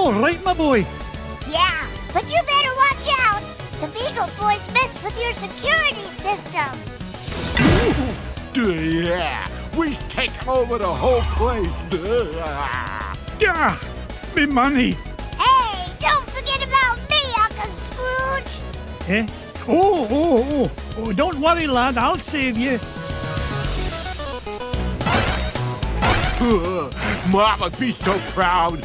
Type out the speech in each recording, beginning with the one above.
All right, my boy. Yeah, but you better watch out. The Beagle Boys messed with your security system. Yeah, we've taken over the whole place. Yeah, me money. Hey, don't forget about me, Uncle Scrooge. Eh? Oh, don't worry, lad. I'll save you. Mama, be so proud.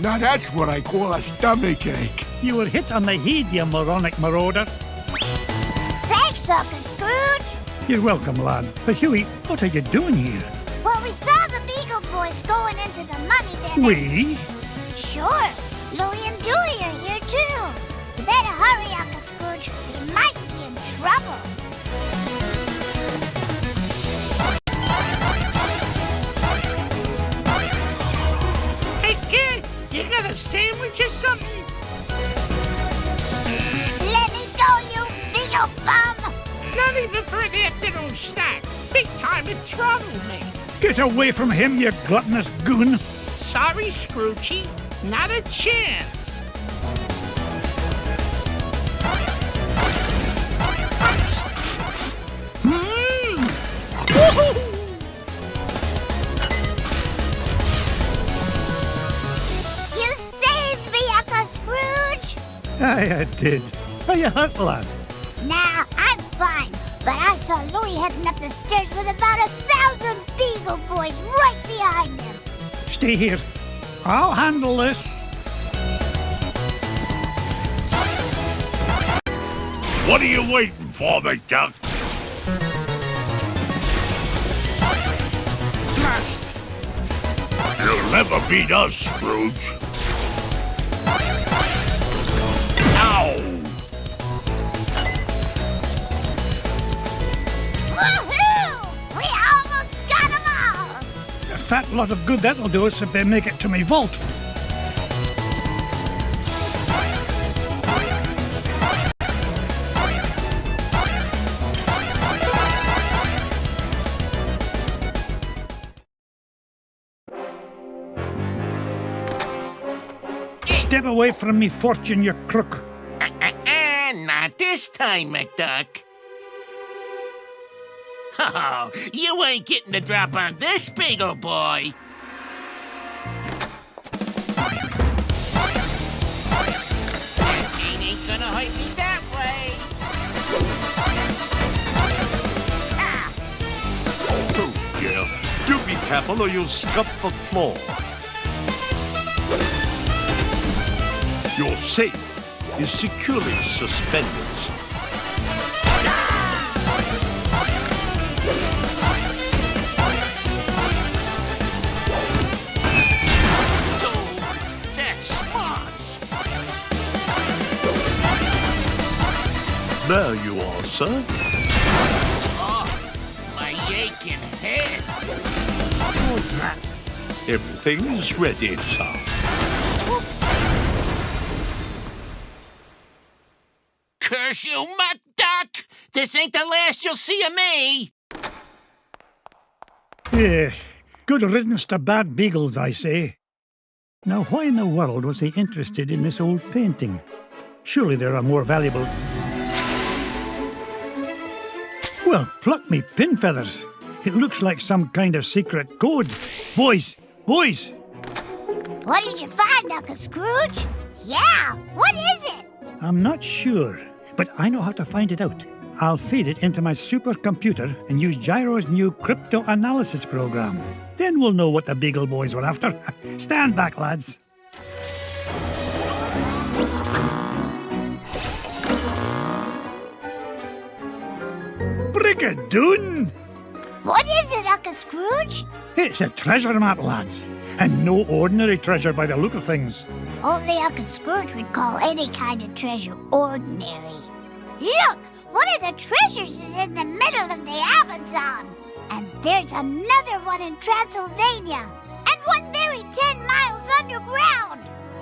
Now that's what I call a stomach ache. You were hit on the head, you moronic marauder. Thanks, Uncle Scrooge. You're welcome, lad. But Huey, what are you doing here? Well, we saw the Beagle Boys going into the money bin. We? Sure. Louie and Dewey are here, too. You better hurry, Uncle Scrooge. You might be in trouble. Hey, kid, you got a sandwich or something? Let me go, you Beagle bum! Not even for an afternoon snack. Big time in trouble, me. Get away from him, you gluttonous goon. Sorry, Scroochy. Not a chance. You saved me, Uncle Scrooge! Aye, I did. Are you hurt, lad? Nah, I'm fine. But I saw Louie heading up the stairs with about 1,000 Beagle Boys right behind him. Stay here. I'll handle this. What are you waiting for, McDuck? You'll never beat us, Scrooge. Ow! Woohoo! We almost got them all! A fat lot of good that'll do us if they make it to me vault. Step away from me, fortune, you crook. Not this time, McDuck. Oh, you ain't getting the drop on this Beagle Boy. That chain ain't gonna hurt me that way. Ah. Oh, dear. Do be careful or you'll scuff the floor. Your safe is securely suspended. That's smart. There you are, sir. Oh, my aching head. Everything is ready, sir. Curse you, McDuck! This ain't the last you'll see of me! Yeah, good riddance to bad beagles, I say. Now, why in the world was he interested in this old painting? Surely there are more valuable... Well, pluck me pin feathers. It looks like some kind of secret code. Boys! Boys! What did you find, Uncle Scrooge? Yeah, what is it? I'm not sure, but I know how to find it out. I'll feed it into my supercomputer and use Gyro's new crypto analysis program. Then we'll know what the Beagle Boys were after. Stand back, lads. Brigadoon! What is it, Uncle Scrooge? It's a treasure map, lads. And no ordinary treasure by the look of things. Only Uncle Scrooge would call any kind of treasure ordinary. Look! One of the treasures is in the middle of the Amazon. And there's another one in Transylvania. And one buried 10 miles underground.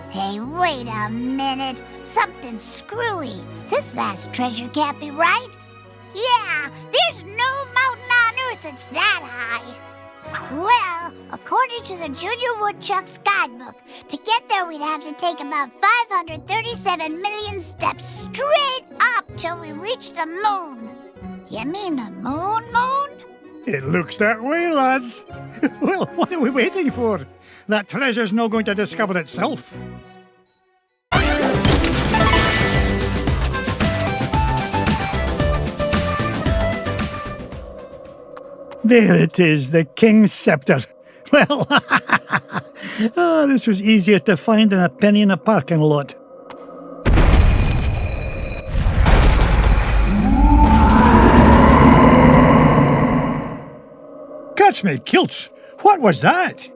Hey, wait a minute. Something's screwy. This last treasure can't be right. Yeah, there's no mountain on Earth guess it's that high. Well, according to the Junior Woodchuck's guidebook, to get there we'd have to take about 537 million steps straight up till we reach the moon. You mean the moon? It looks that way, lads. Well, what are we waiting for? That treasure's not going to discover itself. There it is, the King's Scepter. Well, this was easier to find than a penny in a parking lot. Catch me kilts! What was that?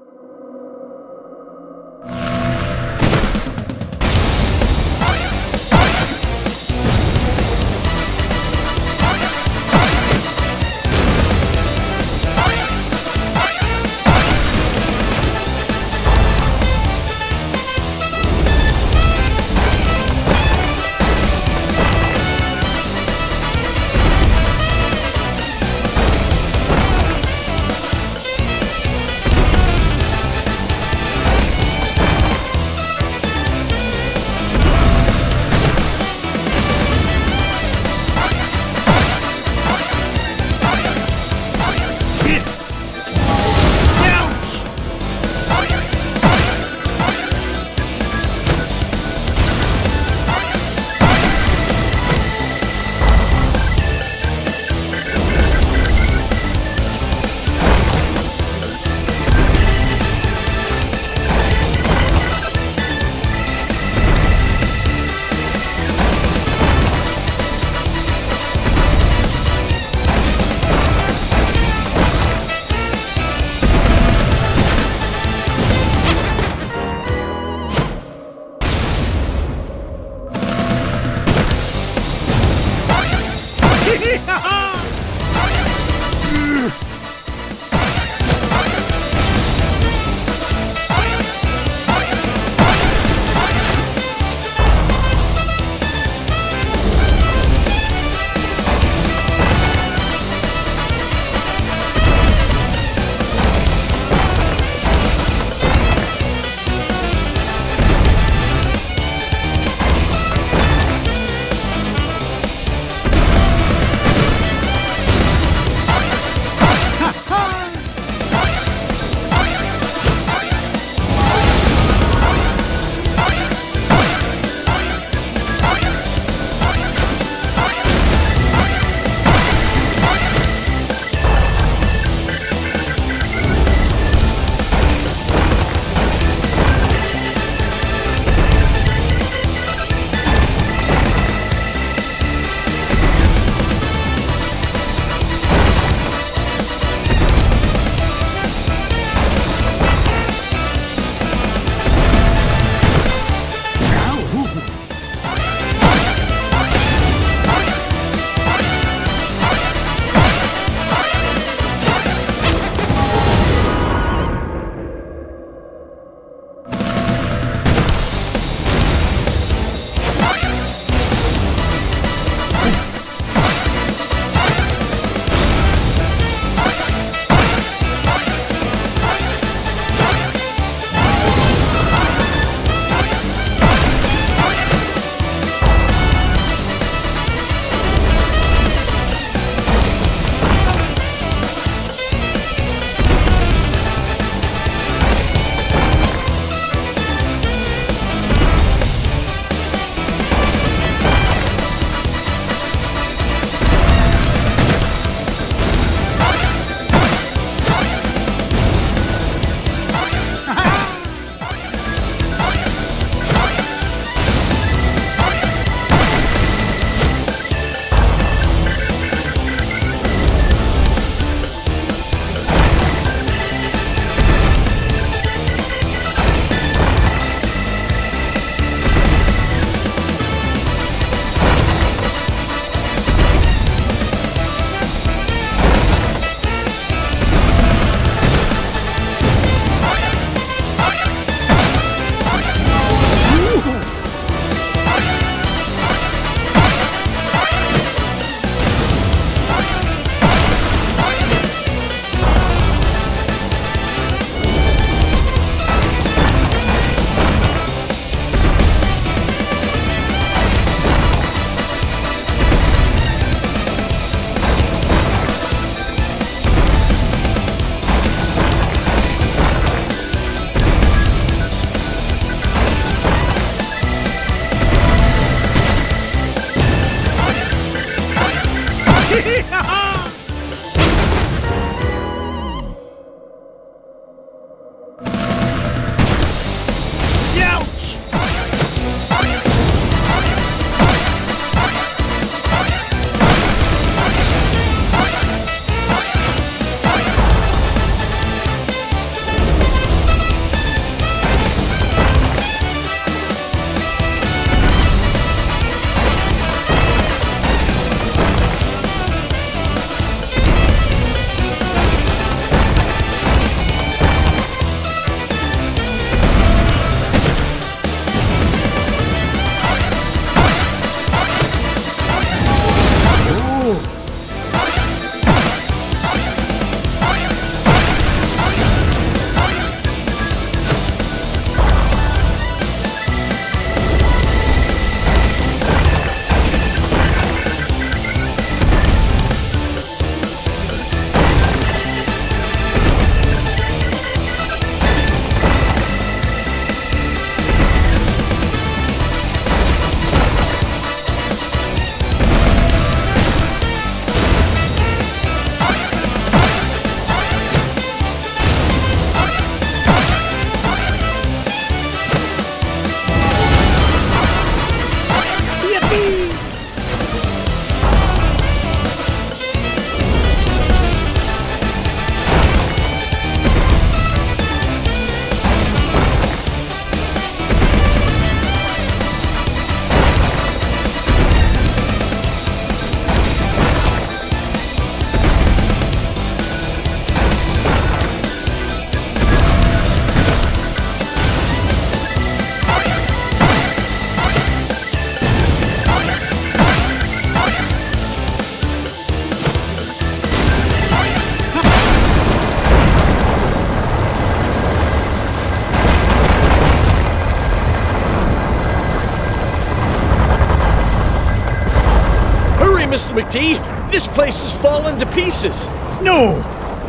Mr. McD. This place has fallen to pieces. No,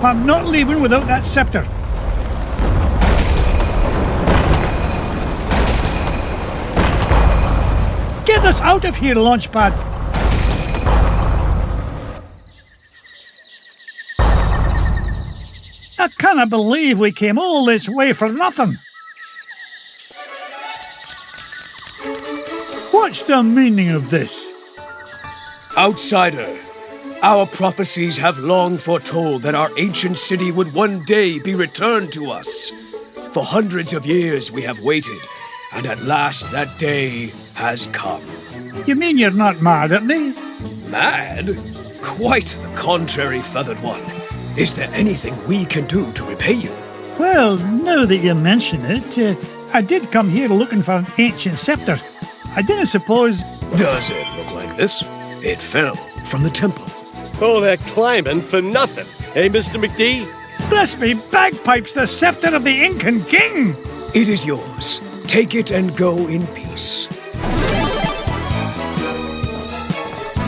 I'm not leaving without that scepter. Get us out of here, Launchpad. I can't believe we came all this way for nothing. What's the meaning of this? Outsider, our prophecies have long foretold that our ancient city would one day be returned to us. For hundreds of years we have waited, and at last that day has come. You mean you're not mad at me? Mad? Quite the contrary, feathered one. Is there anything we can do to repay you? Well, now that you mention it, I did come here looking for an ancient scepter. I didn't suppose... Does it look like this? It fell from the temple. All that climbing for nothing. Hey, Mr. McD? Bless me bagpipes, the scepter of the Incan king! It is yours. Take it and go in peace.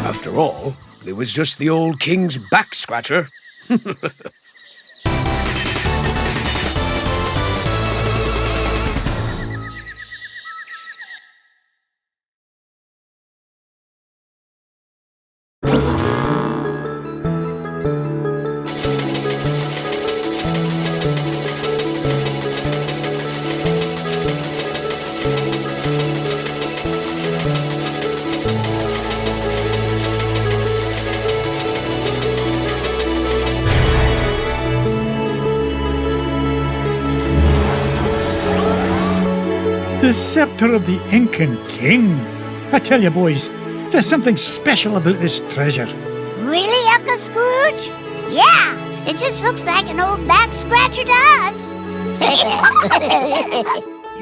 After all, it was just the old king's back scratcher. The scepter of the Incan king. I tell you, boys, there's something special about this treasure. Really, Uncle Scrooge? Yeah, it just looks like an old back scratcher to us.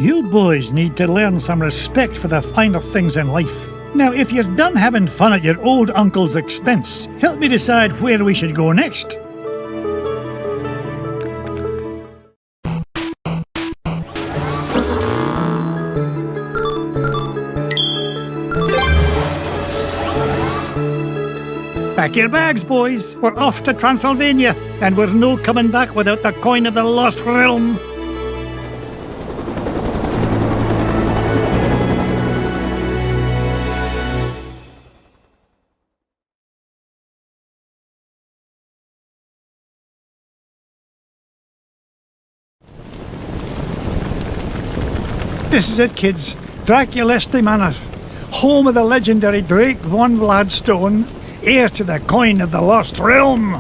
You boys need to learn some respect for the finer things in life. Now, if you're done having fun at your old uncle's expense, help me decide where we should go next. Pack your bags, boys. We're off to Transylvania, and we're no coming back without the coin of the lost realm. This is it, kids. Draculesti Manor, home of the legendary Drake von Vladstone, heir to the coin of the lost realm.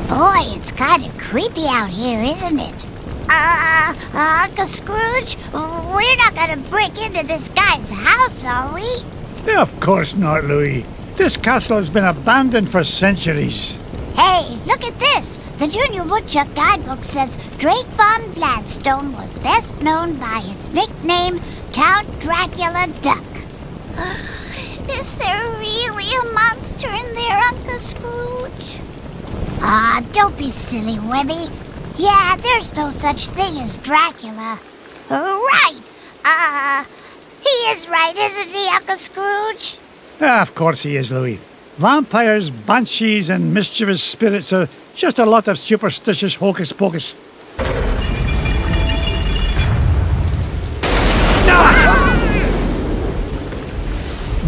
Boy, it's kind of creepy out here, isn't it? Uncle Scrooge, we're not going to break into this guy's house, are we? Of course not, Louie. This castle has been abandoned for centuries. Hey, look at this. The Junior Woodchuck guidebook says Drake von Gladstone was best known by his nickname, Count Dracula Duck. Is there really a monster in there, Uncle Scrooge? Don't be silly, Webby. Yeah, there's no such thing as Dracula. Right. He is right, isn't he, Uncle Scrooge? Of course he is, Louie. Vampires, banshees, and mischievous spirits are just a lot of superstitious hocus pocus.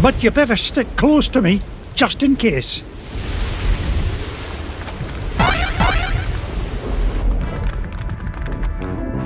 But you better stick close to me, just in case.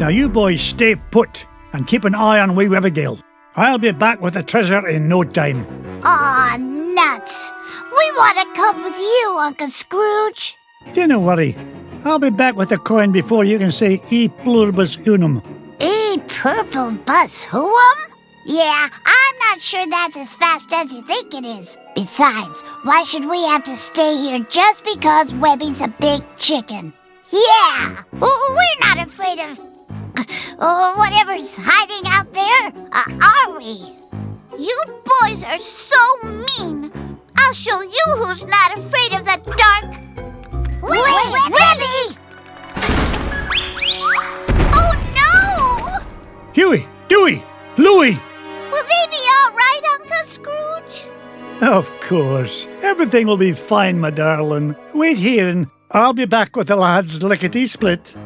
Now you boys stay put and keep an eye on wee Webigail. I'll be back with the treasure in no time. Aw, nuts. We want to come with you, Uncle Scrooge. Don't worry. I'll be back with the coin before you can say E pluribus unum. E purple bus who'um? Yeah, I'm not sure that's as fast as you think it is. Besides, why should we have to stay here just because Webby's a big chicken? Yeah, we're not afraid of whatever's hiding out there, are we? You boys are so mean. I'll show you who's not afraid of the dark. Wait, Webby! Oh no! Huey, Dewey, Louie! Will they be all right, Uncle Scrooge? Of course. Everything will be fine, my darling. Wait here and I'll be back with the lads lickety-split.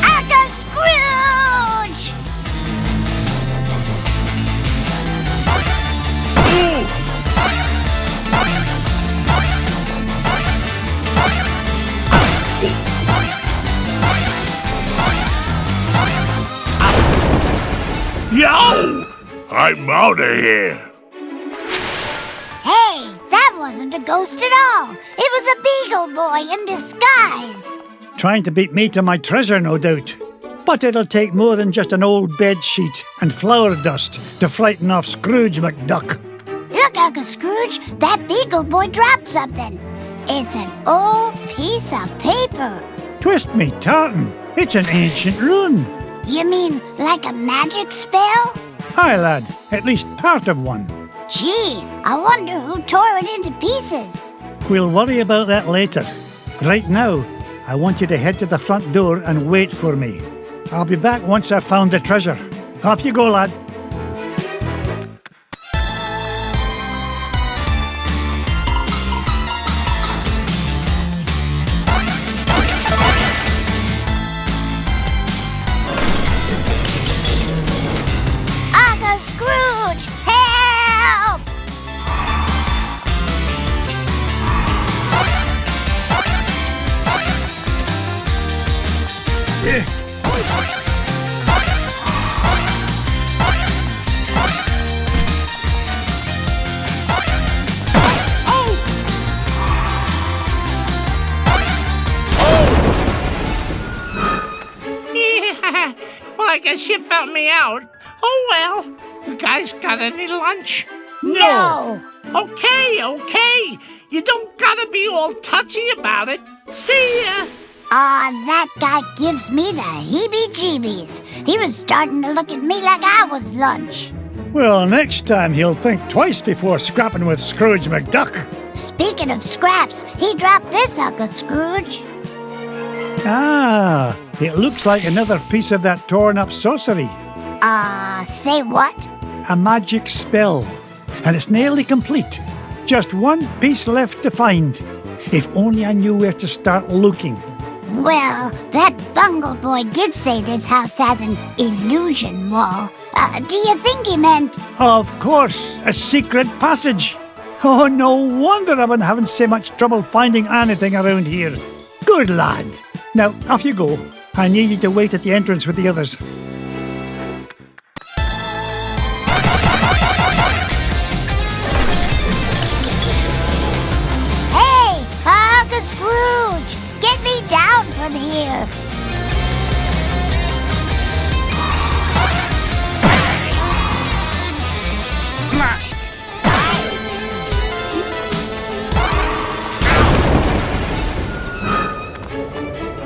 Uncle Scrooge! Yo! I'm out of here. Hey, that wasn't a ghost at all. It was a beagle boy in disguise. Trying to beat me to my treasure, no doubt. But it'll take more than just an old bed sheet and flour dust to frighten off Scrooge McDuck. Look, Uncle Scrooge, that beagle boy dropped something. It's an old piece of paper. Twist me tartan. It's an ancient rune. You mean like a magic spell? Aye, lad. At least part of one. Gee, I wonder who tore it into pieces. We'll worry about that later. Right now, I want you to head to the front door and wait for me. I'll be back once I've found the treasure. Off you go, lad. Uncle Scrooge, help! Yeah. Well, I guess you found me out. Oh, well. You guys got any lunch? No! Okay. You don't gotta be all touchy about it. See ya. That guy gives me the heebie-jeebies. He was starting to look at me like I was lunch. Well, next time he'll think twice before scrapping with Scrooge McDuck. Speaking of scraps, he dropped this, Uncle Scrooge. Ah, it looks like another piece of that torn-up sorcery. Say what? A magic spell. And it's nearly complete. Just one piece left to find. If only I knew where to start looking. Well, that bungle boy did say this house has an illusion wall. Do you think he meant... Of course, a secret passage. Oh, no wonder I've been having so much trouble finding anything around here. Good lad. Now, off you go. I need you to wait at the entrance with the others. Hey, Uncle Scrooge, get me down from here. Blast.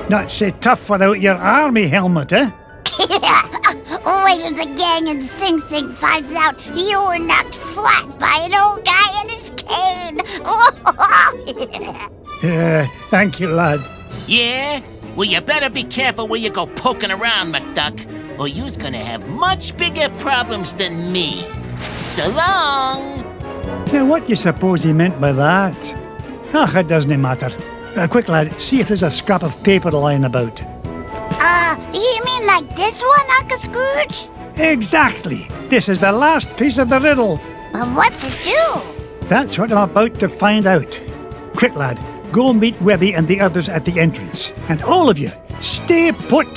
Not so tough without your army helmet, eh? Wait till the gang in Sing Sing finds out you were knocked flat by an old guy in his cane. Thank you, lad. Yeah? Well, you better be careful where you go poking around, McDuck, or you's gonna have much bigger problems than me. So long! Now, what do you suppose he meant by that? It doesn't matter. Quick, lad, see if there's a scrap of paper lying about. You mean like this one, Uncle Scrooge? Exactly. This is the last piece of the riddle. But what to do? That's what I'm about to find out. Quick, lad, go meet Webby and the others at the entrance. And all of you, stay put.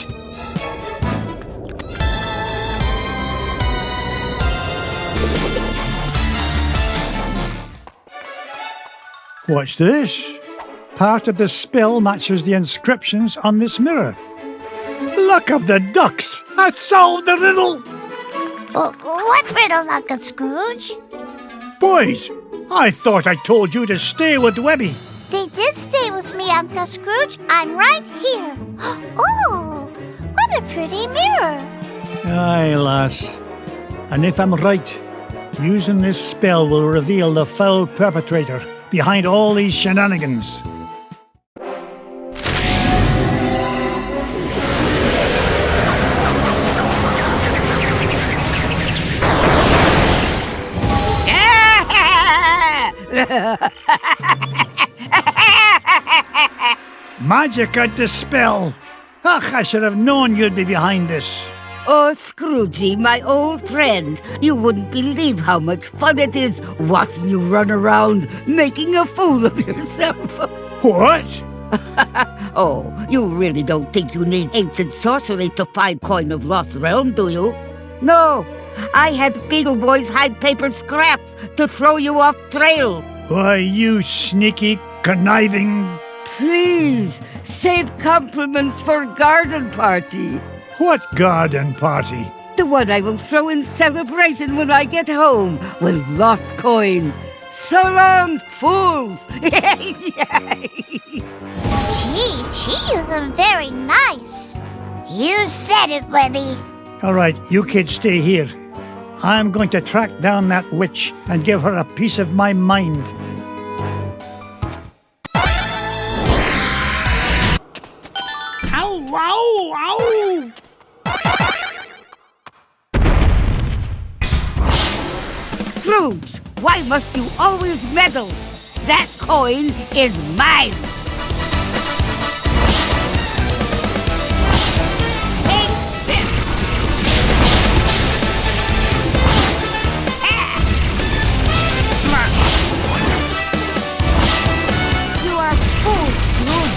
What's this? Part of the spell matches the inscriptions on this mirror. Luck of the ducks! I solved the riddle! What riddle, Uncle Scrooge? Boys, I thought I told you to stay with Webby. They did stay with me, Uncle Scrooge. I'm right here. Oh, what a pretty mirror. Aye, lass. And if I'm right, using this spell will reveal the foul perpetrator behind all these shenanigans. Magic at the spell. Ach, I should have known you'd be behind this. Oh, Scroogey, my old friend, you wouldn't believe how much fun it is watching you run around making a fool of yourself. What? Oh, you really don't think you need ancient sorcery to find Coin of Lost Realm, do you? No, I had Beetle Boys hide paper scraps to throw you off trail. Why, you sneaky, conniving... Please, save compliments for garden party. What garden party? The one I will throw in celebration when I get home with lost coin. So long, fools! Gee, she isn't very nice. You said it, Webby. All right, you kids stay here. I'm going to track down that witch and give her a piece of my mind. Ow, ow, ow! Scrooge, why must you always meddle? That coin is mine! Take this! You are fools, Scrooge!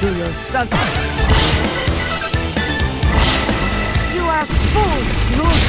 To your son. You are fools, Scrooge.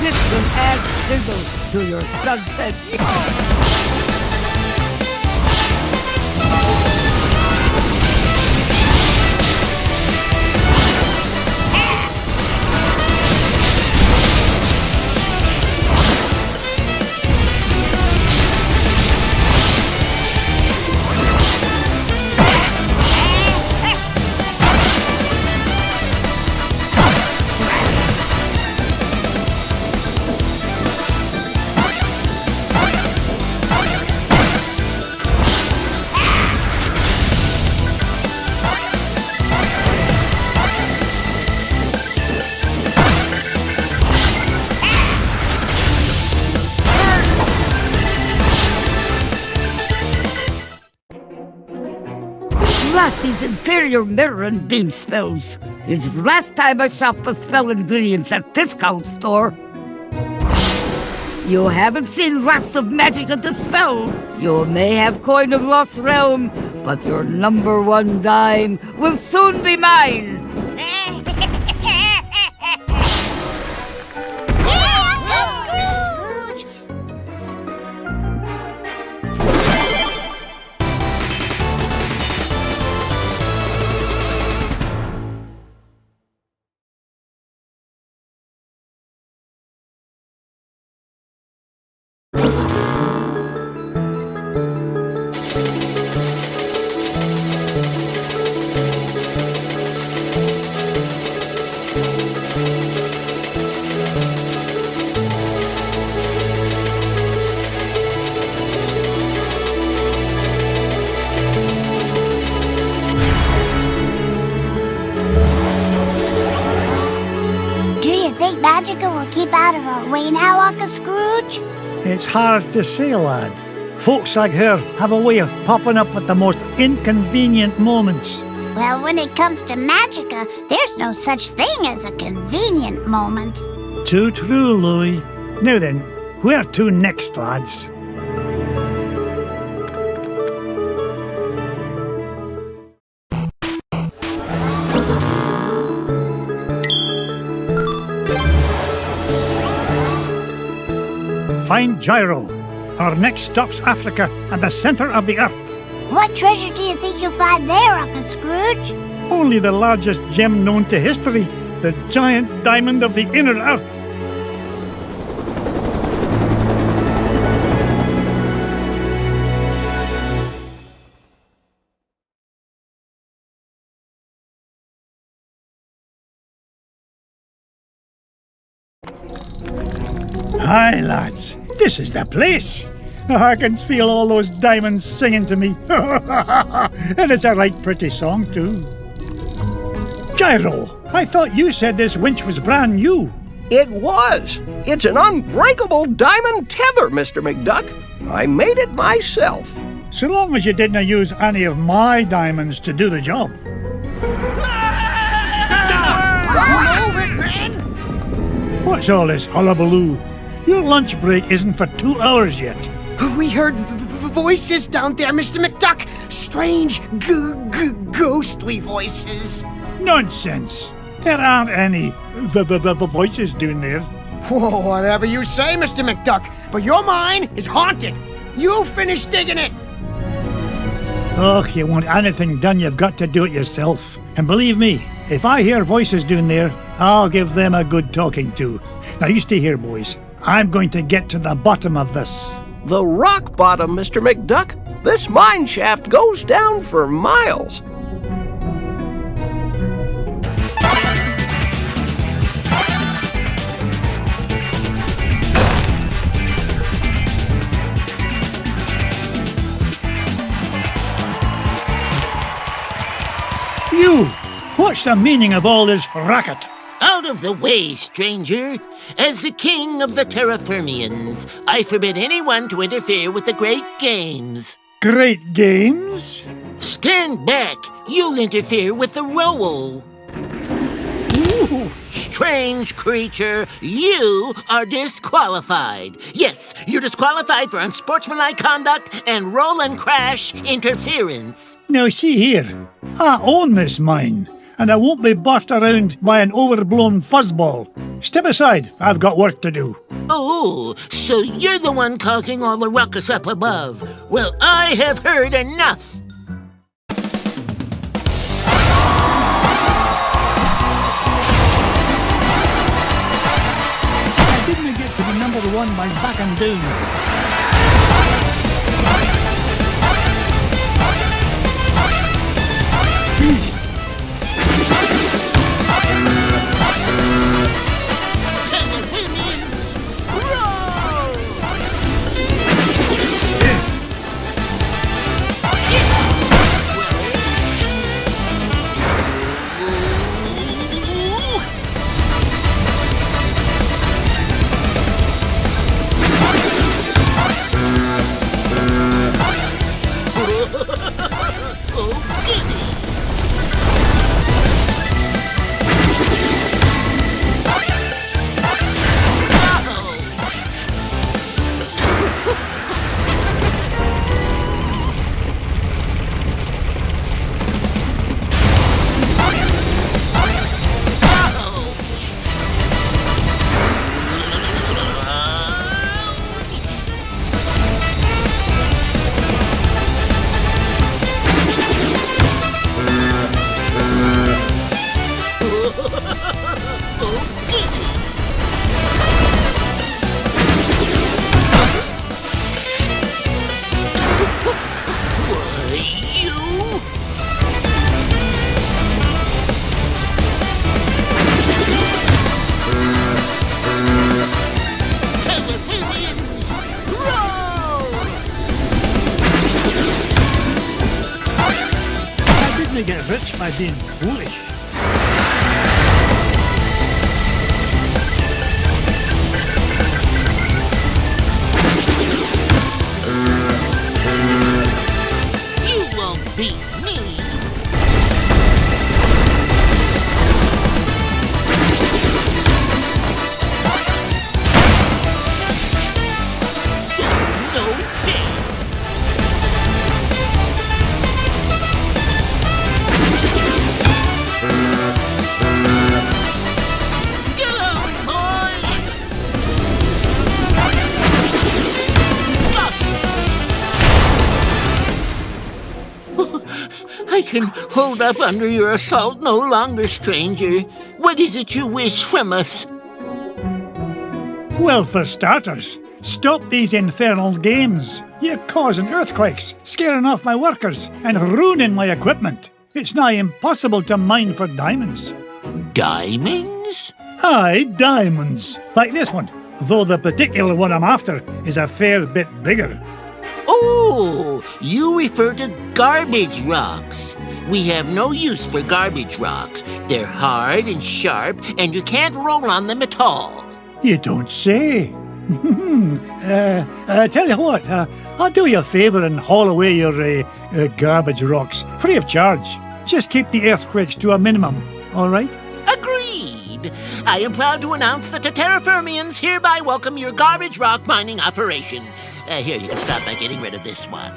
This will add sizzle to your sunset. These inferior mirror and beam spells. It's the last time I shop for spell ingredients at discount store. You haven't seen lots of magic at the spell. You may have coin of Lost Realm, but your number one dime will soon be mine. Magica will keep out of our way now, Uncle Scrooge? It's hard to say, lad. Folks like her have a way of popping up at the most inconvenient moments. Well, when it comes to Magica, there's no such thing as a convenient moment. Too true, Louie. Now then, where to next, lads? Find Gyro. Our next stop's Africa and the center of the earth. What treasure do you think you'll find there, Uncle Scrooge? Only the largest gem known to history, the giant diamond of the inner earth. Hi, lads. This is the place. I can feel all those diamonds singing to me. And it's a right pretty song, too. Gyro, I thought you said this winch was brand new. It was. It's an unbreakable diamond tether, Mr. McDuck. I made it myself. So long as you didn't use any of my diamonds to do the job. What's all this hullabaloo? Your lunch break isn't for 2 hours yet. We heard voices down there, Mr. McDuck. Strange, ghostly voices. Nonsense. There aren't any the voices down there. Whoa, whatever you say, Mr. McDuck. But your mine is haunted. You finish digging it. Oh, you want anything done, you've got to do it yourself. And believe me, if I hear voices down there, I'll give them a good talking to. Now you stay here, boys. I'm going to get to the bottom of this. The rock bottom, Mr. McDuck. This mine shaft goes down for miles. You! What's the meaning of all this racket? Out of the way, stranger. As the king of the Terraformians, I forbid anyone to interfere with the great games. Great games? Stand back. You'll interfere with the roll. Ooh, strange creature, you are disqualified. Yes, you're disqualified for unsportsmanlike conduct and roll and crash interference. Now see here, I own this mine, and I won't be bossed around by an overblown fuzzball. Step aside, I've got work to do. Oh, so you're the one causing all the ruckus up above. Well, I have heard enough. I didn't get to be number one by backing down. Get rich by being foolish. You won't beat me. No fair. I can hold up under your assault no longer, stranger. What is it you wish from us? Well, for starters, stop these infernal games. You're causing earthquakes, scaring off my workers, and ruining my equipment. It's nigh impossible to mine for diamonds. Diamonds? Aye, diamonds. Like this one, though the particular one I'm after is a fair bit bigger. Oh, you refer to garbage rocks. We have no use for garbage rocks. They're hard and sharp, and you can't roll on them at all. You don't say. Tell you what, I'll do you a favour and haul away your garbage rocks, free of charge. Just keep the earthquakes to a minimum, all right? Agreed. I am proud to announce that the Terraformians hereby welcome your garbage rock mining operation. Here, you can start by getting rid of this one.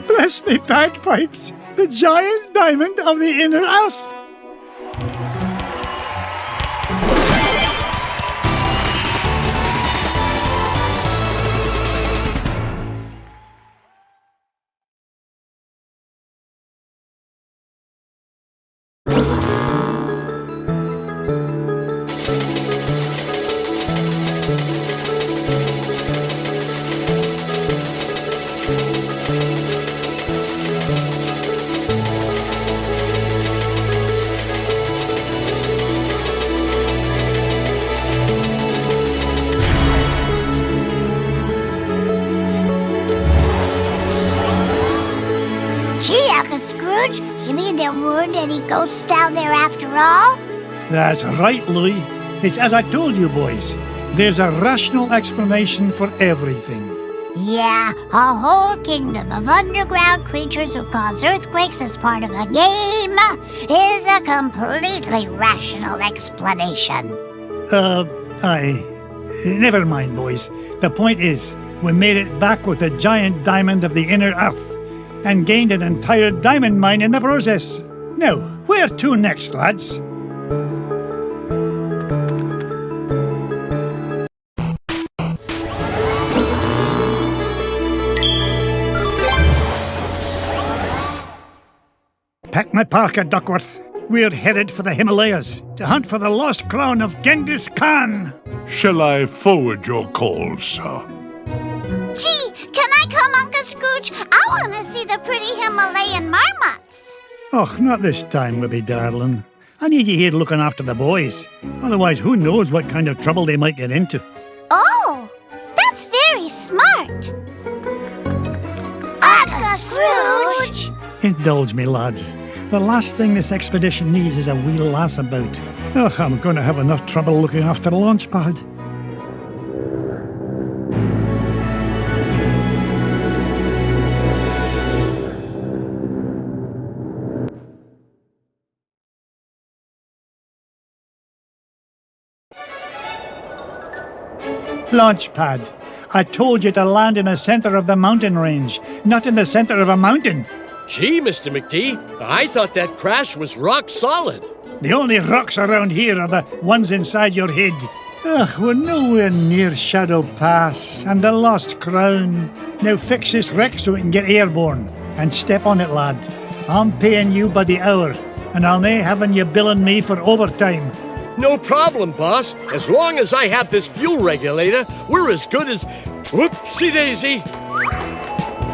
Bless me bagpipes, the giant diamond of the inner earth. Scrooge? You mean there weren't any ghosts down there after all? That's right, Louie. It's as I told you, boys. There's a rational explanation for everything. Yeah, a whole kingdom of underground creatures who cause earthquakes as part of a game is a completely rational explanation. Never mind, boys. The point is, we made it back with a giant diamond of the inner earth and gained an entire diamond mine in the process. Now, Where to next, lads? Pack my parka, Duckworth. We're headed for the Himalayas to hunt for the lost crown of Genghis Khan. Shall I forward your call, sir? Gee, can I come, Uncle Scrooge? I want to see the pretty Himalayan marmots. Oh, not this time, Wibby darling. I need you here looking after the boys. Otherwise, who knows what kind of trouble they might get into. Oh, that's very smart. Uncle Scrooge! Indulge me, lads. The last thing this expedition needs is a wee lass about. Oh, I'm going to have enough trouble looking after the launch pad. Launch pad. I told you to land in the center of the mountain range, not in the center of a mountain. Gee, Mr. McD, I thought that crash was rock solid. The only rocks around here are the ones inside your head. Ugh, we're nowhere near Shadow Pass and the Lost Crown. Now fix this wreck so we can get airborne. And step on it, lad. I'm paying you by the hour, and I'll nae having you billing me for overtime. No problem, boss. As long as I have this fuel regulator, we're as good as... Whoopsie-daisy.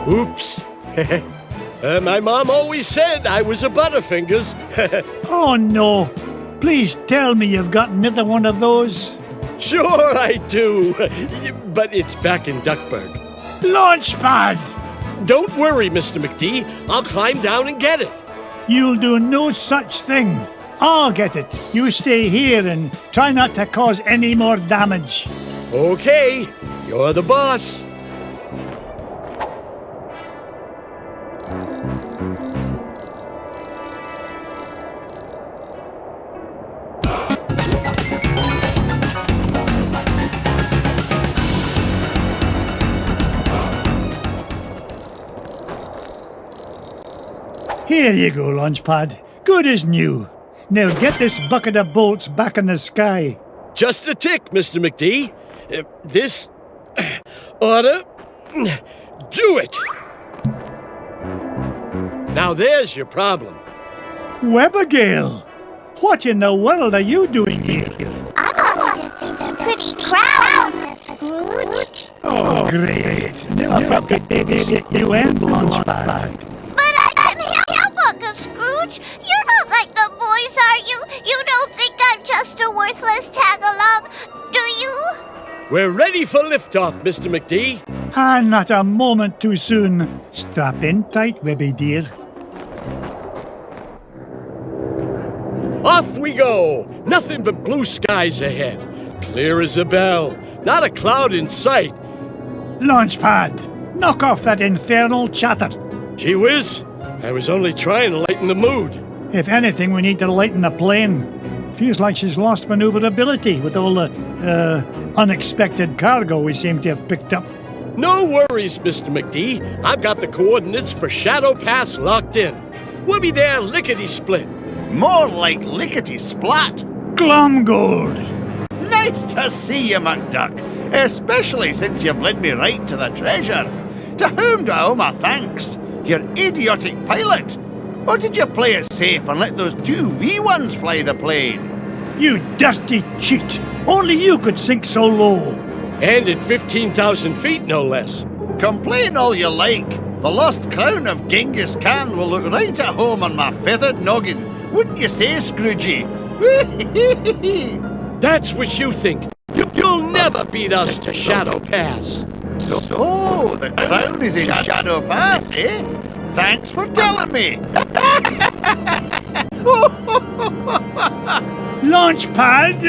Oops. My mom always said I was a Butterfingers. Oh, no. Please tell me you've got another one of those. Sure I do, but it's back in Duckburg. Launchpad! Don't worry, Mr. McD. I'll climb down and get it. You'll do no such thing. I'll get it. You stay here and try not to cause any more damage. Okay, you're the boss. Here you go, Launchpad. Good as new. Now get this bucket of bolts back in the sky. Just a tick, Mr. McD. This oughta do it. Now there's your problem. Webbergale, what in the world are you doing here? I want to see the pretty crown, Scrooge. Oh, great. Now I've got to babysit you and Launchpad. But I can help, Uncle Scrooge. You're not like the boys, are you? You don't think I'm just a worthless tag-along, do you? We're ready for liftoff, Mr. McD. And not a moment too soon. Strap in tight, Webby dear. Off we go! Nothing but blue skies ahead. Clear as a bell. Not a cloud in sight. Launchpad, knock off that infernal chatter. Gee whiz, I was only trying to lighten the mood. If anything, we need to lighten the plane. Feels like she's lost maneuverability with all the, unexpected cargo we seem to have picked up. No worries, Mr. McD. I've got the coordinates for Shadow Pass locked in. We'll be there lickety-split. More like lickety-splat. Glomgold! Nice to see you, McDuck, especially since you've led me right to the treasure. To whom do I owe my thanks? Your idiotic pilot? Or did you play it safe and let those two wee ones fly the plane? You dirty cheat! Only you could sink so low! And at 15,000 feet, no less. Complain all you like. The lost crown of Genghis Khan will look right at home on my feathered noggin. Wouldn't you say, Scroogey? That's what you think. You'll never beat us to Shadow Pass. So, the crown is in Shadow Pass, eh? Thanks for telling me. Launchpad!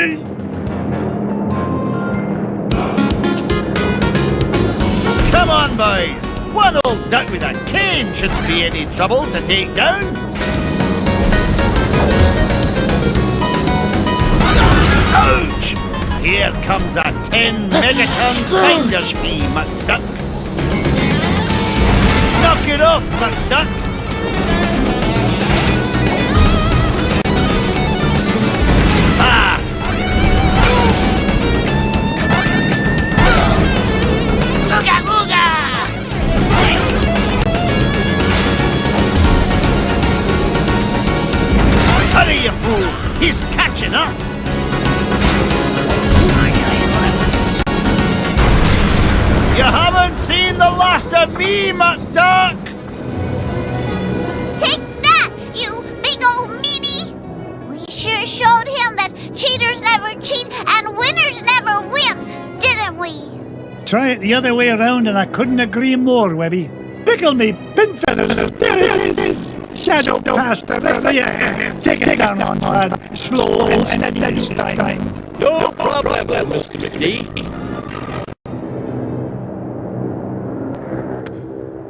Come on, boys. One old duck with a cane shouldn't be any trouble to take down. Ouch! Here comes a 10 megaton finder's fee, McDuck. Knock it off, McDuck. You haven't seen the last of me, McDuck! Take that, you big old meanie! We sure showed him that cheaters never cheat and winners never win, didn't we? Try it the other way around and I couldn't agree more, Webby. Pickle me, pin feathers, there it is! Shadow Pastor, take it down on lad, slow and steady this time. No problem, Mr. McD.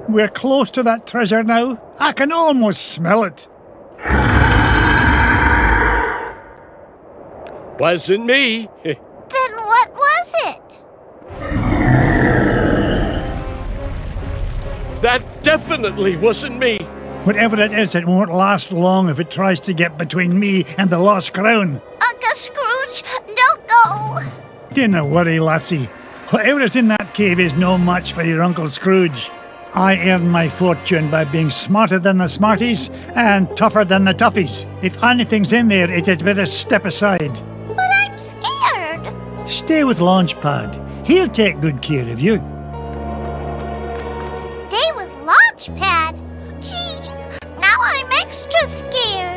We're close to that treasure now. I can almost smell it. Wasn't me. Then what was it? That definitely wasn't me. Whatever it is, it won't last long if it tries to get between me and the lost crown. Uncle Scrooge, don't go! Dinna worry, lassie. Whatever is in that cave is no match for your Uncle Scrooge. I earn my fortune by being smarter than the smarties and tougher than the toughies. If anything's in there, it had better step aside. But I'm scared. Stay with Launchpad. He'll take good care of you. Stay with Launchpad? Gee, now I'm extra scared.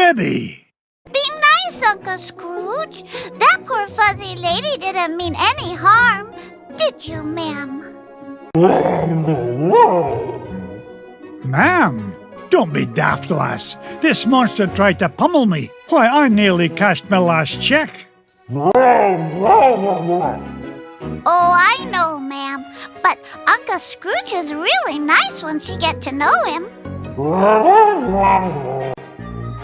Webby! Be nice, Uncle Scrooge. That poor fuzzy lady didn't mean any harm. Did you, ma'am? Ma'am, don't be daft, lass. This monster tried to pummel me. Why, I nearly cashed my last check. Oh, I know, ma'am. But Uncle Scrooge is really nice once you get to know him.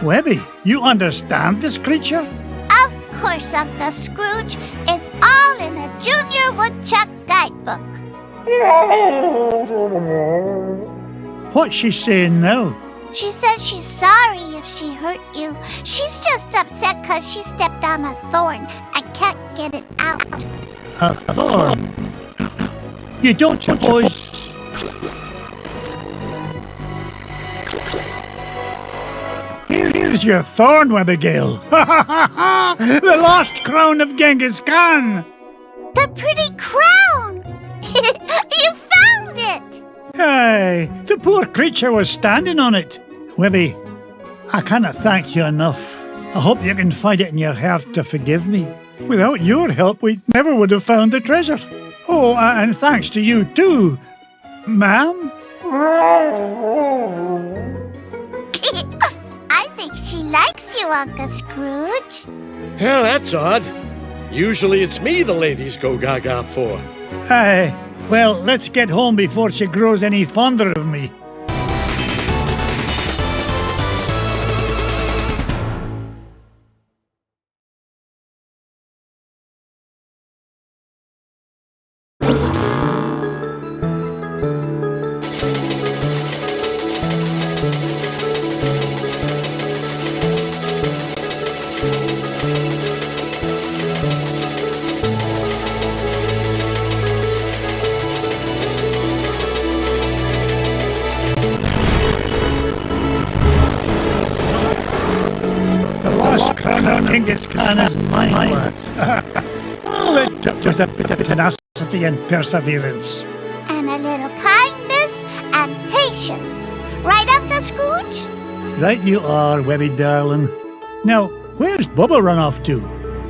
Webby, you understand this creature? Of course, Uncle Scrooge. It's all in the Junior Woodchuck Guidebook. What's she saying now? She says she's sorry if she hurt you. She's just upset because she stepped on a thorn and can't get it out. A thorn? You don't suppose... Here's your thorn, Webigail. The lost crown of Genghis Khan. The pretty crown! You found it! Aye, the poor creature was standing on it. Webby, I cannot thank you enough. I hope you can find it in your heart to forgive me. Without your help, we never would have found the treasure. Oh, and thanks to you too, ma'am. I think she likes you, Uncle Scrooge. Well, that's odd. Usually it's me the ladies go gaga for. Aye, well, let's get home before she grows any fonder of me. Genghis Khan is mine, lads. Oh, it took just a bit of tenacity and perseverance. And a little kindness and patience. Right, Uncle Scrooge? Right you are, Webby darling. Now, where's Bubba run off to?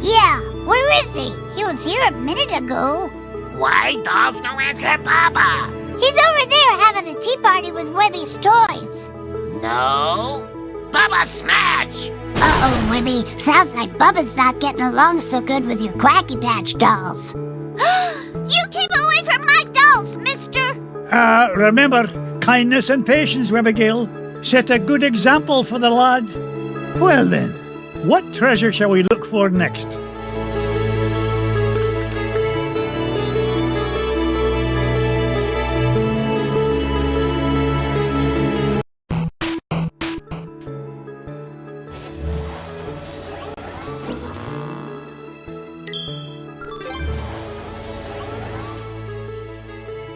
Yeah, where is he? He was here a minute ago. Why does no answer, Papa? He's over there having a tea party with Webby's toys. No. Bubba smash! Uh-oh, Webby. Sounds like Bubba's not getting along so good with your Quacky Patch dolls. You keep away from my dolls, mister! Remember, kindness and patience, Webigail. Set a good example for the lad. Well then, what treasure shall we look for next?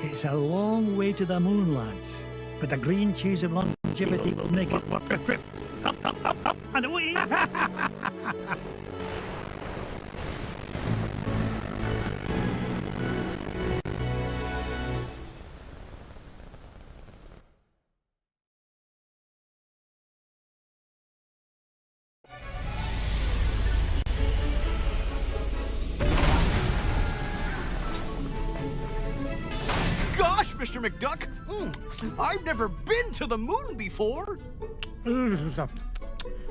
It's a long way to the moon, lads, but the green cheese of longevity will make it worth the trip. Up, up, up, up, and away! Gosh, Mr. McDuck, I've never been to the moon before.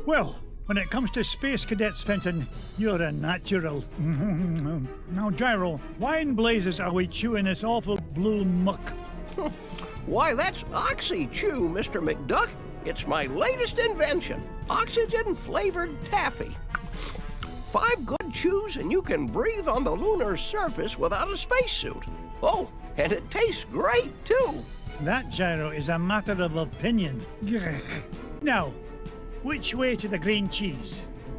Well, when it comes to space cadets, Fenton, you're a natural. Now, Gyro, why in blazes are we chewing this awful blue muck? Why, that's Oxy Chew, Mr. McDuck. It's my latest invention, oxygen-flavored taffy. 5 good chews and you can breathe on the lunar surface without a spacesuit. Oh, and it tastes great, too. That, Gyro, is a matter of opinion. Now, which way to the green cheese?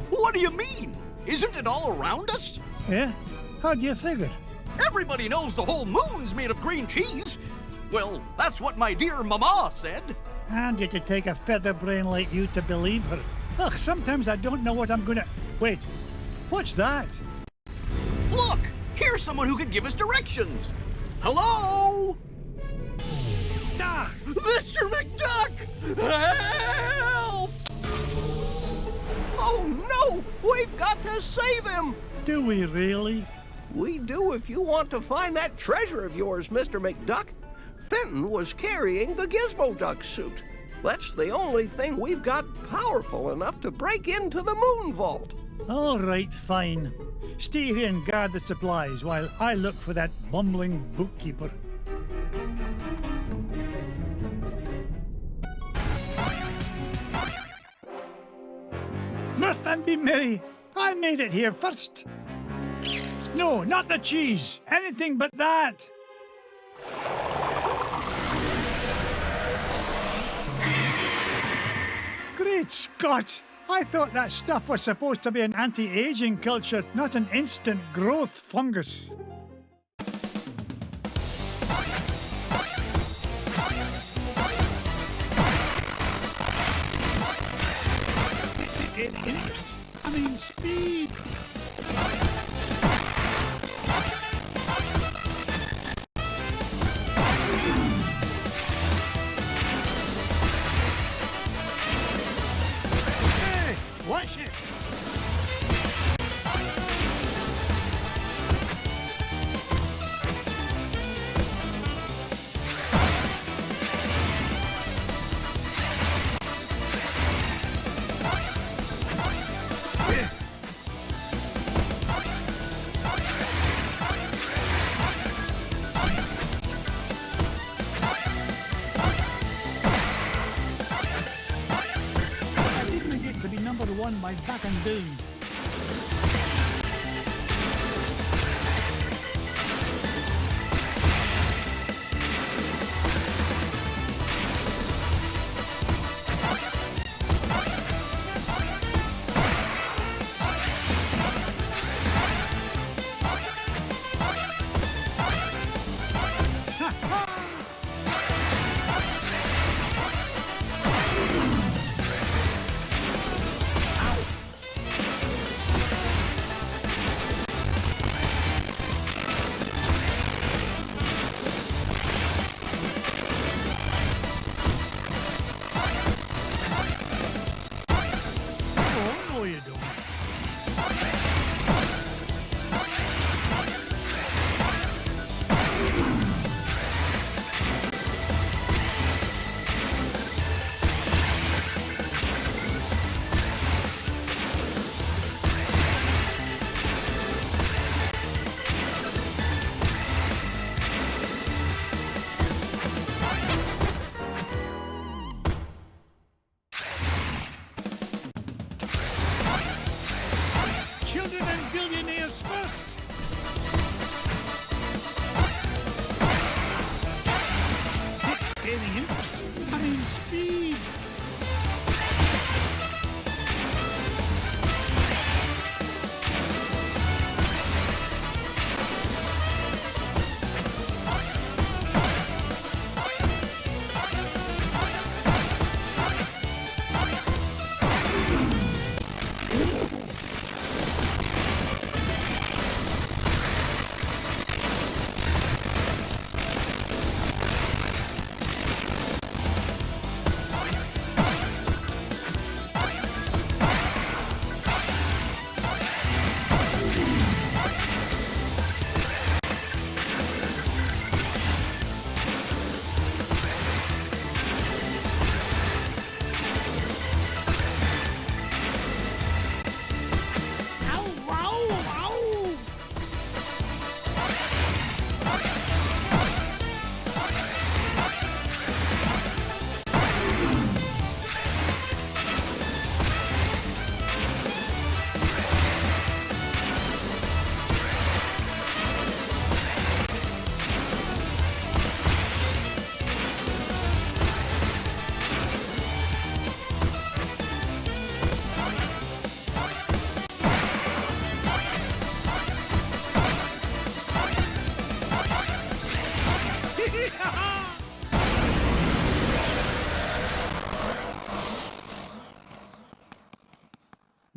What do you mean? Isn't it all around us? Yeah? How do you figure? Everybody knows the whole moon's made of green cheese. Well, that's what my dear mama said. And it take a feather brain like you to believe her. Ugh, sometimes I don't know what I'm gonna... Wait, what's that? Look, here's someone who could give us directions. Hello? Ah! Mr. McDuck! Help! save him. Do we really? We do if you want to find that treasure of yours, Mr. McDuck. Fenton was carrying the Gizmo Duck suit. That's the only thing we've got powerful enough to break into the moon vault. All right, fine. Stay here and guard the supplies while I look for that bumbling bookkeeper. Mirth and be merry. I made it here first. No, not the cheese. Anything but that. Great Scott! I thought that stuff was supposed to be an anti-aging culture, not an instant growth fungus. I mean, speed! Hey, watch it! To be number one by back and down. Oh, you don't. Children and billionaires first! It's gaining interest. I mean, speed!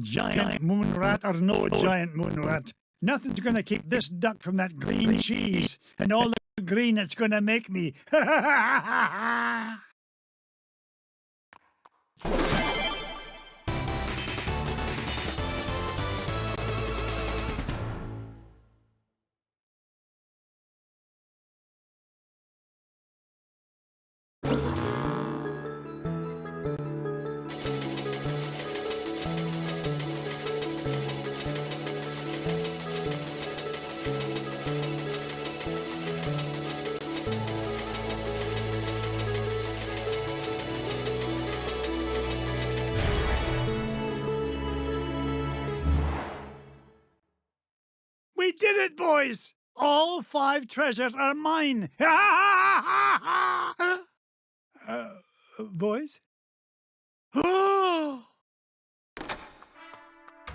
Giant moon rat or no giant moon rat, nothing's gonna keep this duck from that green cheese and all the green it's gonna make me. did it, boys! All 5 treasures are mine! Boys?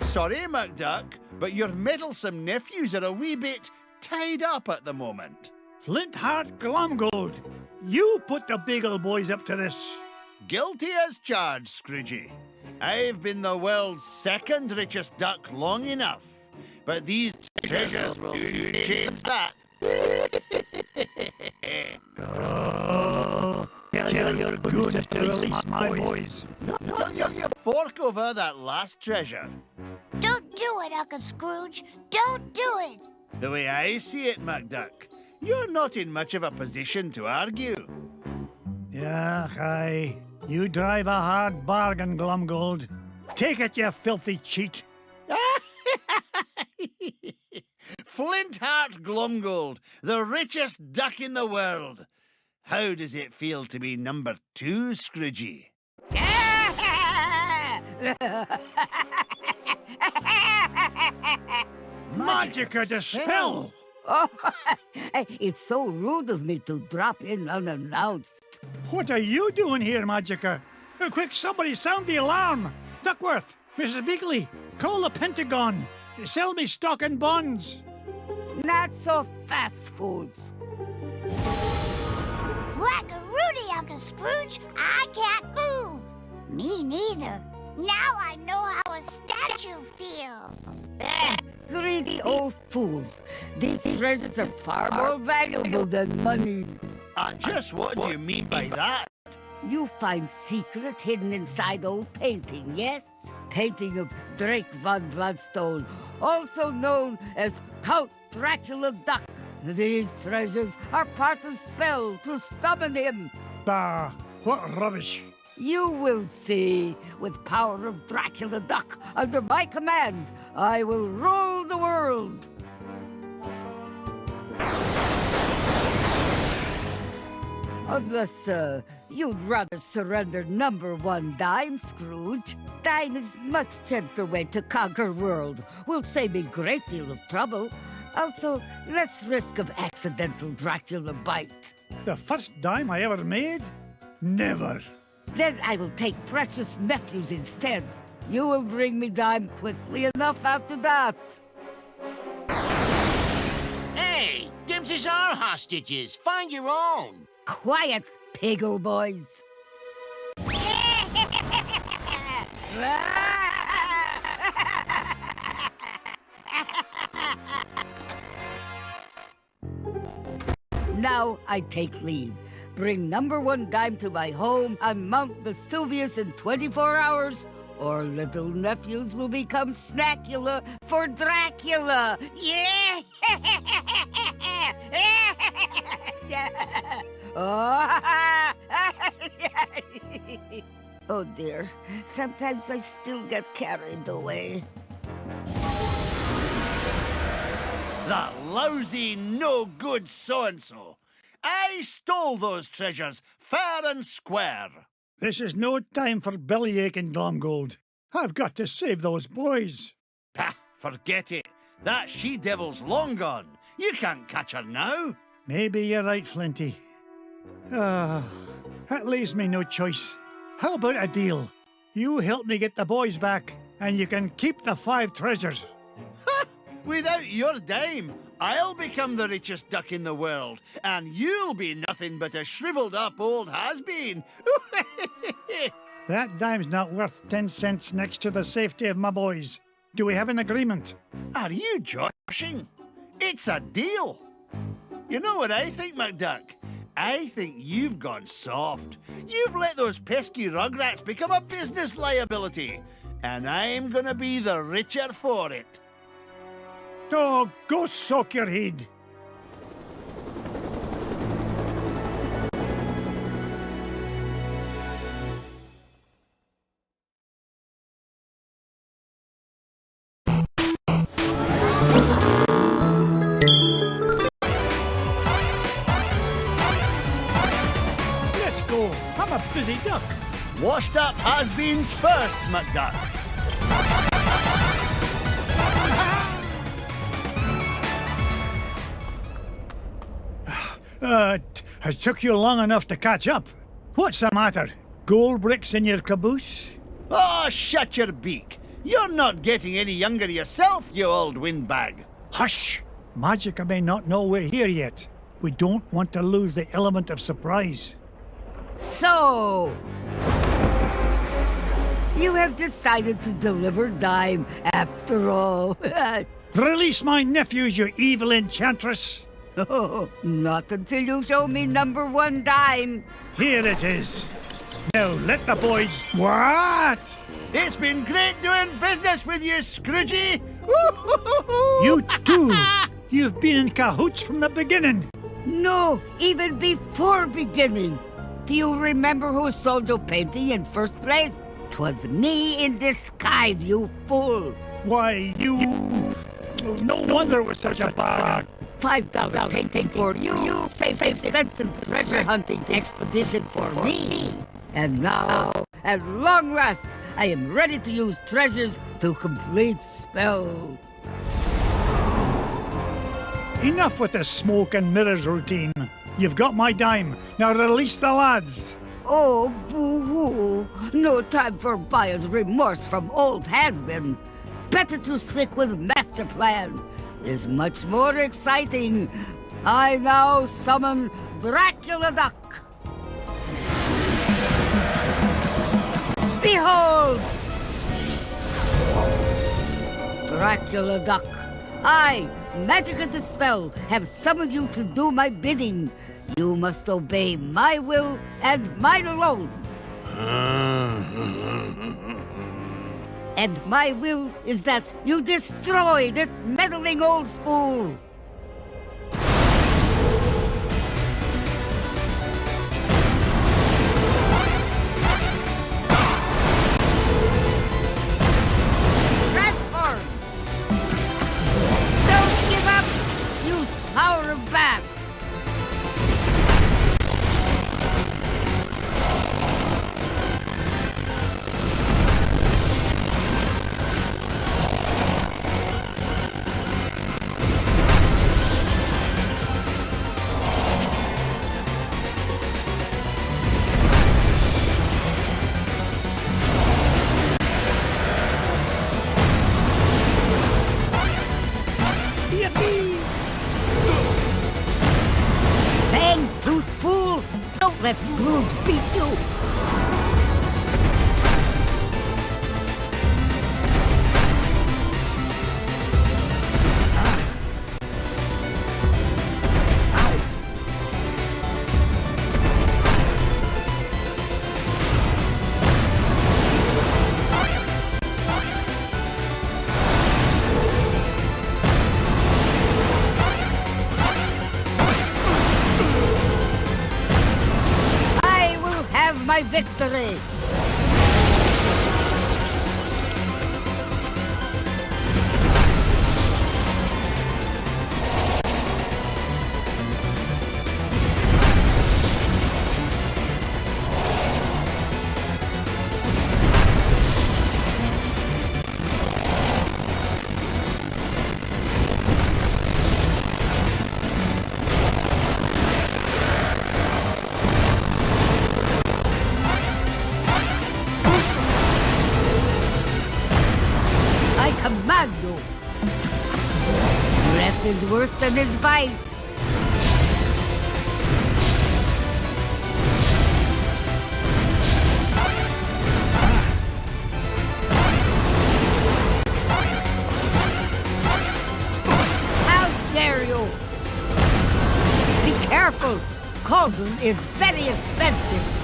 Sorry, McDuck, but your meddlesome nephews are a wee bit tied up at the moment. Flintheart Glomgold, you put the Beagle Boys up to this. Guilty as charged, Scroogey. I've been the world's 2nd richest duck long enough, but these treasures will soon change that. Tell your good to release my boys. Not till you fork over that last treasure. Don't do it, Uncle Scrooge. Don't do it. The way I see it, McDuck, you're not in much of a position to argue. Yeah, aye. You drive a hard bargain, Glomgold. Take it, you filthy cheat. Flintheart Glomgold, the richest duck in the world. How does it feel to be number 2, Scroogey? Magica dispel! Oh, it's so rude of me to drop in unannounced. What are you doing here, Magica? Quick, somebody sound the alarm! Duckworth, Mrs. Beakley, call the Pentagon. Sell me stock and bonds. Not so fast, fools. Whack-a-rooney, Uncle Scrooge. I can't move. Me neither. Now I know how a statue feels. Greedy old fools. These treasures are far more valuable than money. Just what do you mean by that? You find secrets hidden inside old painting, yes? Painting of Drake von Gladstone, also known as Count Dracula Duck. These treasures are part of spell to summon him. Bah, what rubbish. You will see. With power of Dracula Duck under my command, I will rule the world. Unless, you'd rather surrender number 1 dime, Scrooge. Dime is much gentler way to conquer world. Will save me great deal of trouble. Also, less risk of accidental Dracula bite. The first dime I ever made? Never. Then I will take precious nephews instead. You will bring me dime quickly enough after that. Hey, Dims is our hostages. Find your own. Quiet, Piggle boys. Now I take leave. Bring number 1 dime to my home on Mount Vesuvius in 24 hours, or little nephews will become Snackula for Dracula. Yeah! Oh dear, sometimes I still get carried away. That lousy, no-good so-and-so. I stole those treasures fair and square. This is no time for bellyaching, Glomgold. I've got to save those boys. Pah, forget it. That she-devil's long gone. You can't catch her now. Maybe you're right, Flinty. That leaves me no choice. How about a deal? You help me get the boys back, and you can keep the 5 treasures. Ha! Without your dime, I'll become the richest duck in the world, and you'll be nothing but a shriveled-up old has-been. That dime's not worth 10 cents next to the safety of my boys. Do we have an agreement? Are you joshing? It's a deal. You know what I think, McDuck? I think you've gone soft. You've let those pesky rugrats become a business liability, and I'm gonna be the richer for it. Oh, go soak your head. Let's go. I'm a busy duck. Washed up has-beens first, McDuck. It took you long enough to catch up. What's the matter? Gold bricks in your caboose? Oh, shut your beak. You're not getting any younger yourself, you old windbag. Hush! Magica may not know we're here yet. We don't want to lose the element of surprise. So, you have decided to deliver dime after all. Release my nephews, you evil enchantress! Oh, not until you show me number 1 dime. Here it is. Now let the boys... What? It's been great doing business with you, Scroogey. You too! You've been in cahoots from the beginning. No, even before beginning. Do you remember who sold your painting in first place? 'Twas me in disguise, you fool. Why, you... No wonder it was such a bag. $5 painting for you. You save expensive treasure hunting expedition for me. And now, at long last, I am ready to use treasures to complete spell. Enough with the smoke and mirrors routine. You've got my dime. Now release the lads. Oh, boo-hoo. No time for buyer's remorse from old has-been. Better to stick with master plan. Is much more exciting. I now summon Dracula Duck. Behold! Dracula Duck, I, Magic and Dispel, have summoned you to do my bidding. You must obey my will and mine alone. And my will is that you destroy this meddling old fool. Transform! Don't give up, you power of bat! Let Scrooge beat you! My victory! Command you! Breath is worse than his bite. How dare you! Be careful! Cauldron is very expensive.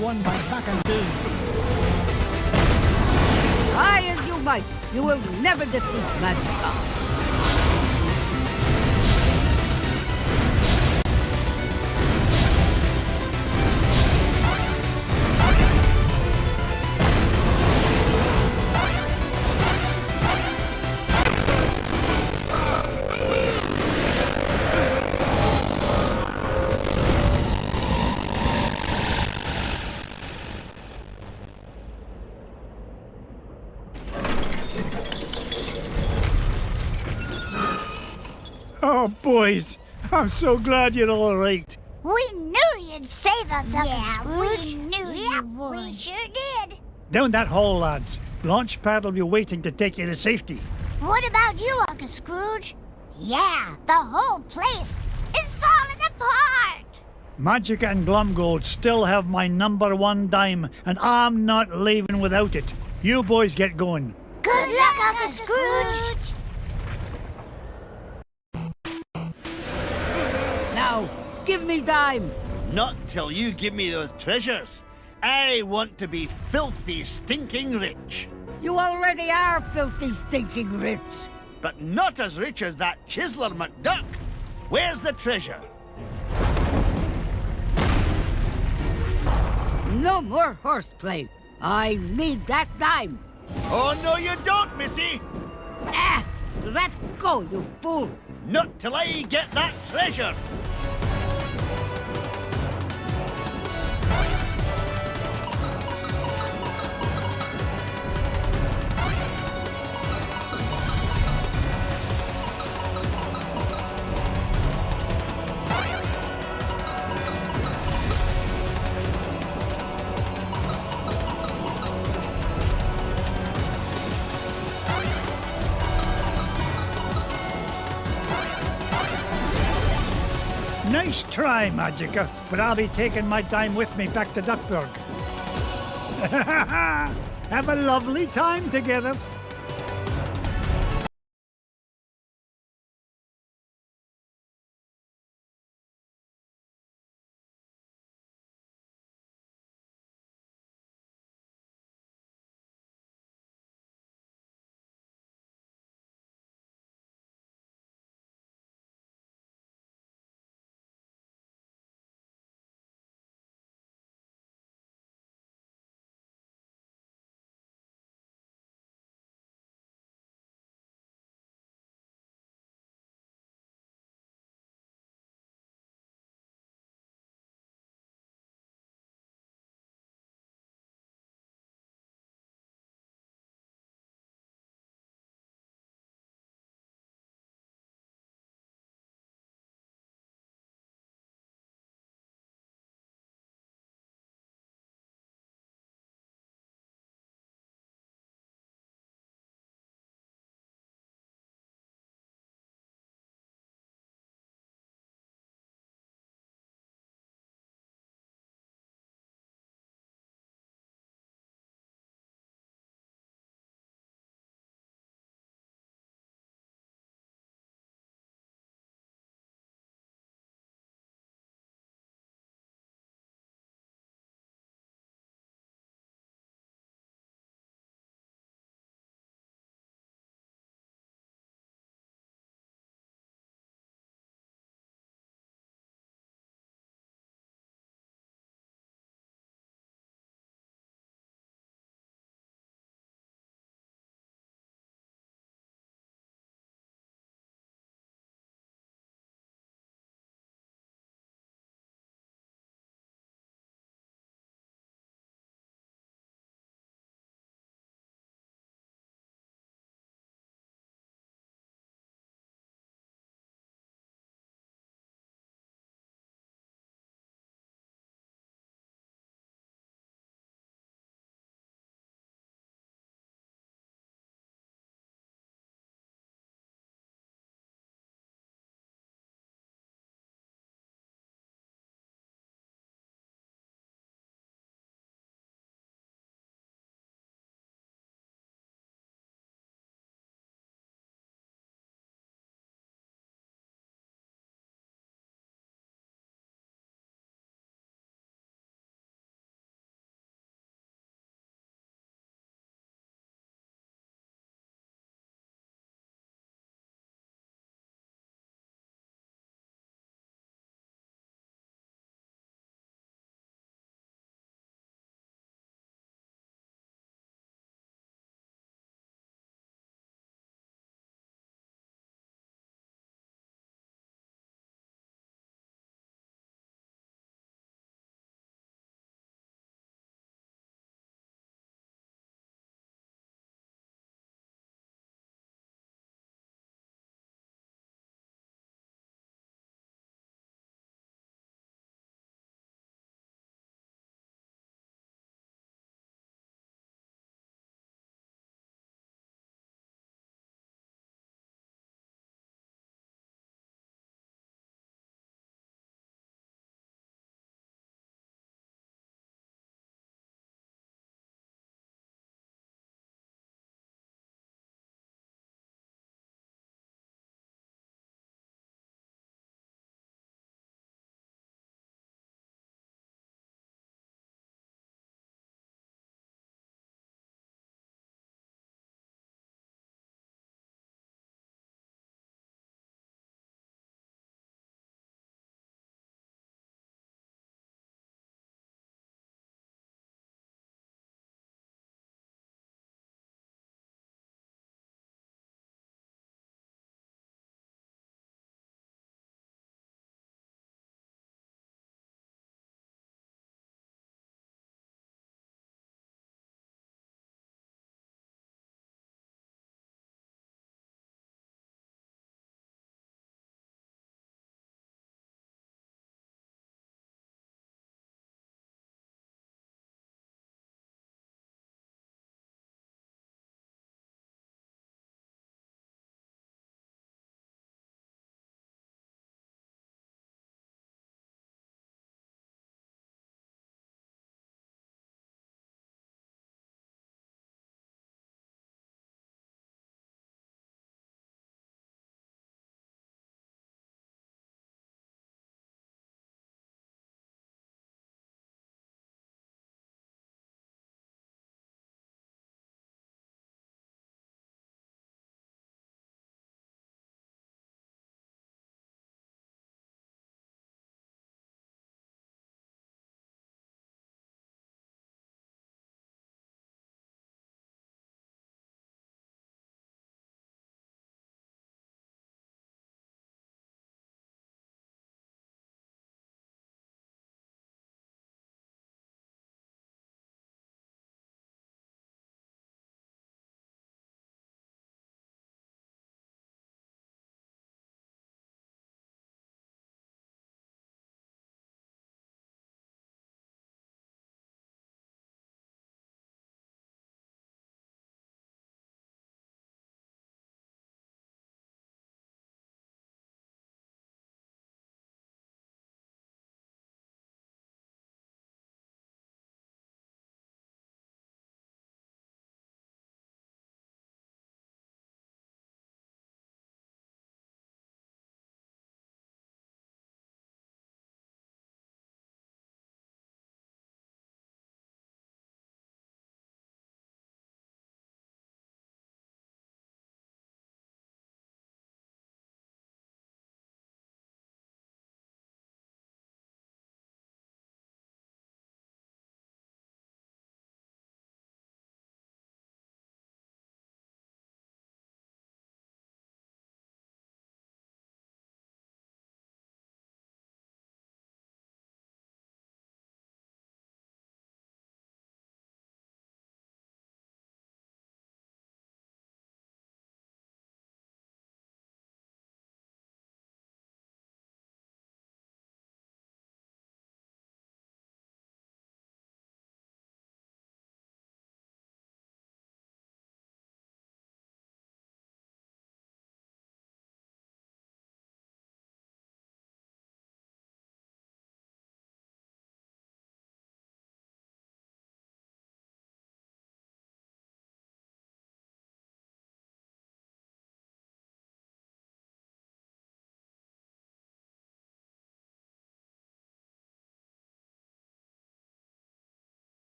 One by back and down. Try as you might, you will never defeat Magica. Boys, I'm so glad you're all right. We knew you'd save us, Uncle Scrooge. We knew you would. We sure did. Down that hall, lads. Launch pad will be waiting to take you to safety. What about you, Uncle Scrooge? Yeah, the whole place is falling apart. Magica and Glumgold still have my #1 dime, and I'm not leaving without it. You boys get going. Good luck, Uncle Scrooge. Now, give me dime. Not till you give me those treasures. I want to be filthy, stinking rich. You already are filthy, stinking rich. But not as rich as that chiseler McDuck. Where's the treasure? No more horseplay. I need that dime. Oh, no you don't, missy. Ah! Let go, you fool. Not till I get that treasure. Nice try, Magica, but I'll be taking my dime with me back to Duckburg. Have a lovely time together.